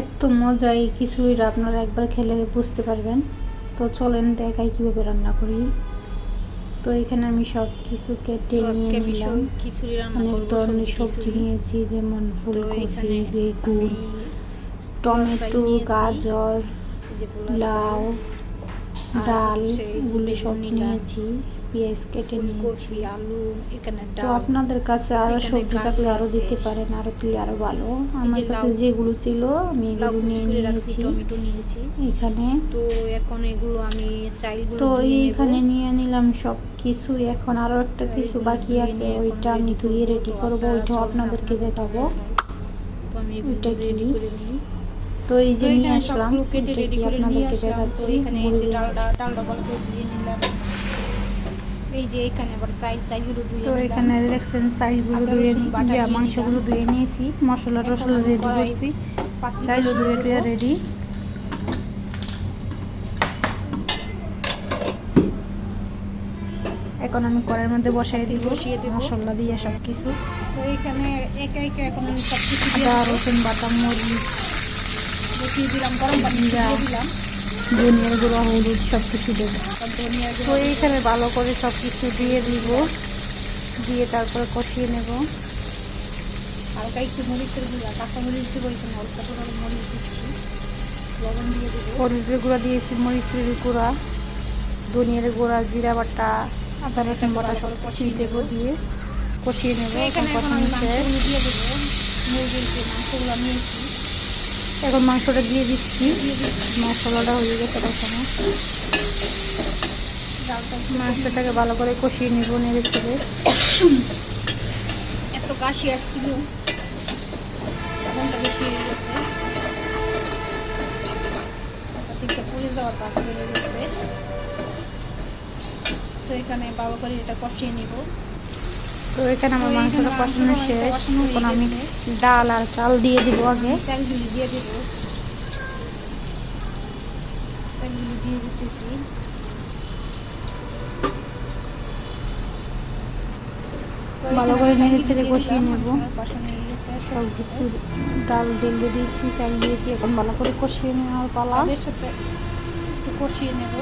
এত মজা এই খিচুড়িটা আপনারা একবার খেলে বুঝতে পারবেন। তো চলেন দেখাই কীভাবে রান্না করি। তো এখানে আমি সব কিছু কেটে নিয়ে নিলাম। অনেক ধরনের সবজি নিয়েছি, যেমন ফুলকপি, বেগুন, টমেটো, গাজর, লাউ, ডাল, এগুলো সব নিয়েছি। পেঁয়াজ কেটে নিয়েছি, আলু, এখানে তো আপনাদের কাছে আরও সবজি থাকলে আরও দিতে পারেন, আরও দিলে আরও ভালো। আমার কাছে যেগুলো ছিল আমি এগুলো নিয়ে নিয়েছি। টমেটো নিয়েছি এখানে তো এখন এগুলো আমি চাইগুলো তো এইখানে নিয়ে নিলাম সব কিছু। এখন আরও একটা কিছু বাকি আছে, ওইটা আমি ধুয়ে রেডি করবো, ওইটাও আপনাদেরকে দেখাবো। তো আমি ওইটা কি, রেডি করে নিই। তো এই যে নিয়ে আসলাম, কেটে রেডি করে নিয়ে আসলাম। তো এখানে এই যে ডালটা ভালো করে ধুয়ে নিলাম। এই যে এখানে আবার চাইগুলো ধুয়ে তো এখানে দেখছেন চাইগুলো ধুয়ে মাংসগুলো ধুয়ে নিয়েছি, মশলা টশলা রেডি করছি, চাইগুলো ধুয়ে রেডি। এখন আমি কড়াইয়ের মধ্যে বসিয়ে দিব মশলা দিয়ে সব কিছু। তো এইখানে একে একে এখন আমি সব কিছু আদা রসুন বাটা, মরিচ বসিয়ে দিলাম, গরম পানি দিয়ে দিলাম, ধনিয়ার গুঁড়ো, হলুদ সব কিছু দেবো। তো এইখানে ভালো করে সব কিছু দিয়ে দিব, দিয়ে তারপরে কষিয়ে নেব। হালকা একটু মরিচের গুঁড়া, কাঁচা মরিচ দেবো, এখানে অল্প করে মরিচ দিচ্ছি, লবণ দিয়ে দেবো, হলুদের গুঁড়া দিয়েছি, মরিচের গুঁড়া, ধনিয়ার গুঁড়া, জিরা বাটা, আদা রসুন বাটা সব কষিয়ে দেবো, দিয়ে কষিয়ে নেবো। এখানে এখন আমি মাংসগুলো দিয়ে দেবো, মুরগির যে মাংসগুলো নিয়েছি এখন মাংসটা দিয়ে দিচ্ছি। মশলাটা হয়ে গেছে, তখন মাংসটাকে ভালো করে কষিয়ে নেব, নেড়ে ছেড়ে। এত কাশি আসছিল, মনটা বেশি হয়ে গেছে, পুড়ে যাওয়ার পাক হয়ে গেছে। তো এখানে ভালো করে এটা কষিয়ে নেব। তো এখানে আমার মাংসটা কষানো শেষ। এখন আমি ডাল আর চাল দিয়ে দিব, আগে চালগুলি দিয়ে দেবো, চালগুলি দিয়ে দিতেছি। ভালো করে নেড়ে চেড়ে কষিয়ে নেব। সব কিছু ডাল ঢেলে দিয়েছি, চাল দিয়েছি, এখন ভালো করে কষিয়ে নেওয়ার পালা। সাথে একটু কষিয়ে নেব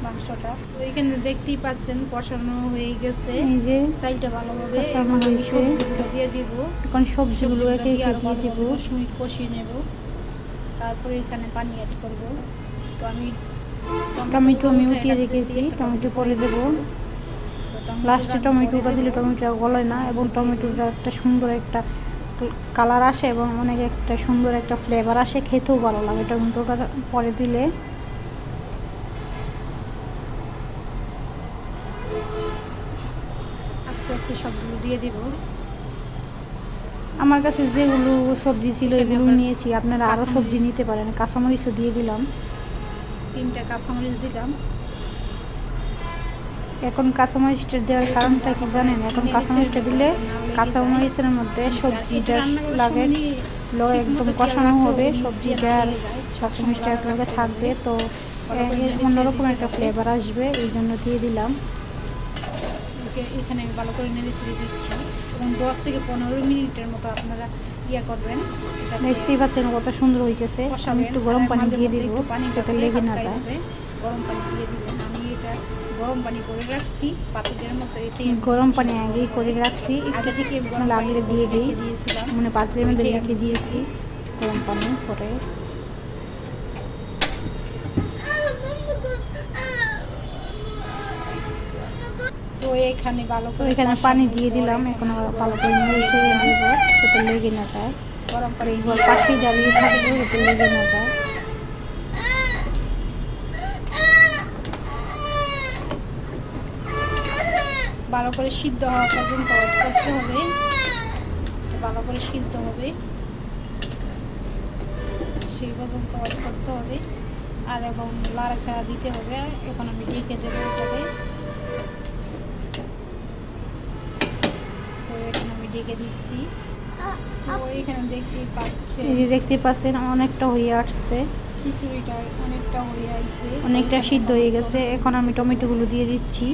মাংসটা। তো এখানে দেখতেই পাচ্ছেন কষানো হয়ে গেছে, এই যে চালটা ভালোভাবে কষানো হয়েছে। সবজিগুলো দিয়ে দিব, এখন সবজিগুলো একে একে দিয়ে দিব, 10 মিনিট কষিয়ে নেব। তারপরে এখানে পানি অ্যাড করব। তো আমি টমেটো উঠিয়ে রেখেছি, টমেটো পরে দেবো। লাস্টে টমেটোটা দিলে টমেটো গলায় না, এবং টমেটোটা একটা সুন্দর একটা কালার আসে এবং অনেক একটা সুন্দর একটা ফ্লেভার আসে, খেতেও ভালো লাগে টমেটোটা পরে দিলে। আস্তে আস্তে সবগুলো দিয়ে দিব। আমার কাছে যেগুলো সবজি ছিল এগুলো নিয়েছি, আপনারা আরও সবজি নিতে পারেন। কাঁচামরিচও দিয়ে দিলাম, 3টা কাঁচামরিচ দিলাম। এখন কাঁচামরিচটা দেওয়ার কারণটা কি জানেন? এখন কাঁচামরিচটা দিলে কাঁচামরিচের মধ্যে সবজিটা লাগে, একদম কষানো হবে, সবজিটা আর কাঁচামরিচটা একলগে থাকবে, তো অন্যরকম একটা ফ্লেভার আসবে, এই জন্য দিয়ে দিলাম। এখানে ভালো করে নেড়ে চেড়ে দিচ্ছি এবং 10 থেকে 15 মিনিটের মতো আপনারা করবেন। দেখতেই পাচ্ছেন কত সুন্দর হয়েছে। আমি একটু গরম পানি দিয়ে দিব, যাতে লেগে না যায়। গরম পানি দিয়ে দিবেন। আমি এটা গরম পানি করে রাখছি পাত্রের মধ্যে, গরম পানি আগেই করে রাখছি, আগে থেকে লাগলে দিয়ে দিই, দিয়েছিলাম, মানে পাত্রের মধ্যে রেখে দিয়েছি গরম পানি করে। তো এখানে ভালো করে এখানে পানি দিয়ে দিলাম, এখন ভালো করে নেড়ে দিব, যাতে লেগে না যায়। গরম পানি একবার পাশেই দাঁড়িয়ে থাকবে, যাতে লেগে না যায়। ভালো করে সিদ্ধ হওয়া পর্যন্ত ওয়েট করতে হবে, ভালো করে সিদ্ধ হবে সেই পর্যন্ত ওয়েট করতে হবে, আর এবং নাড়াচাড়া দিতে হবে। এখন আমি ঢেকে দেবো এটাকে। তো এখন আমি ঢেকে দিচ্ছি। তো এখানে দেখতে পাচ্ছেন অনেকটা হয়ে আসছে, খিচুড়িটা অনেকটা হয়ে আসছে, অনেকটা সিদ্ধ হয়ে গেছে। এখন আমি টমেটোগুলো দিয়ে দিচ্ছি।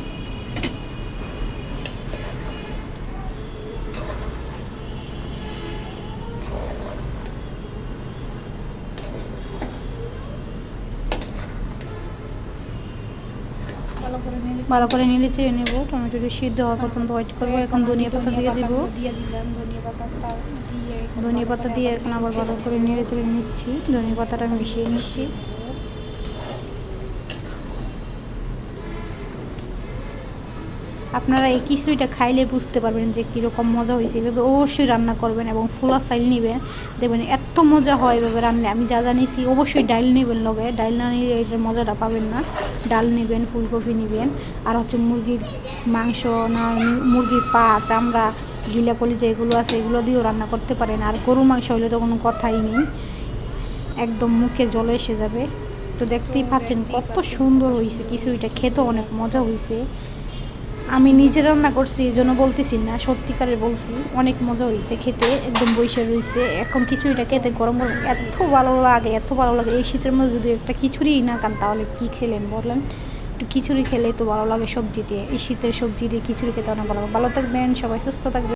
ভালো করে নেড়ে চেড়ে নেবো। টমেটোটি সিদ্ধ হওয়ার পর্যন্ত ওয়েট করবো। এখন ধনিয়া পাতা দিয়ে দেবো। দিয়ে দিলাম ধনিয়া পাতা দিয়ে ধনিয়া পাতা দিয়ে এখন আবার ভালো করে নেড়ে চেড়ে নিচ্ছি। ধনিয়া পাতাটা মিশিয়ে নিচ্ছি। আপনারা এই খিচুড়িটা খাইলে বুঝতে পারবেন যে কীরকম মজা হয়েছে। এভাবে অবশ্যই রান্না করবেন এবং ফুলা চাইল নেবেন, দেখবেন এত মজা হয় এভাবে রান্না। আমি যা জানিয়েছি অবশ্যই ডাল নেবেন লগে, ডাল না নিলে এটার মজাটা পাবেন না। ডাল নেবেন, ফুলকপি নেবেন, আর হচ্ছে মুরগির মাংস না মুরগির পা, চামড়া, গিলা কলিজা এগুলো আছে, এগুলো দিয়েও রান্না করতে পারেন। আর গরু মাংস হইলে তো কোনো কথাই নেই, একদম মুখে জলে এসে যাবে। তো দেখতেই পাচ্ছেন কত সুন্দর হয়েছে খিচুড়িটা, খেতে অনেক মজা হয়েছে। আমি নিজে রান্না করছি এই জন্য বলতেছি না, সত্যিকারে বলছি, অনেক মজা হয়েছে খেতে, একদম বৈশা রয়েছে। এখন খিচুড়িটা খেতে গরম গরম এত ভালো লাগে, এত ভালো লাগে। এই শীতের মধ্যে যদি একটা খিচুড়ি না খান তাহলে কী খেলেন বলেন? একটু খিচুড়ি খেলে তো ভালো লাগে সবজি দিয়ে। এই শীতের সবজি দিয়ে খিচুড়ি খেতে অনেক ভালো লাগে। ভালো থাকবেন সবাই, সুস্থ থাকবেন।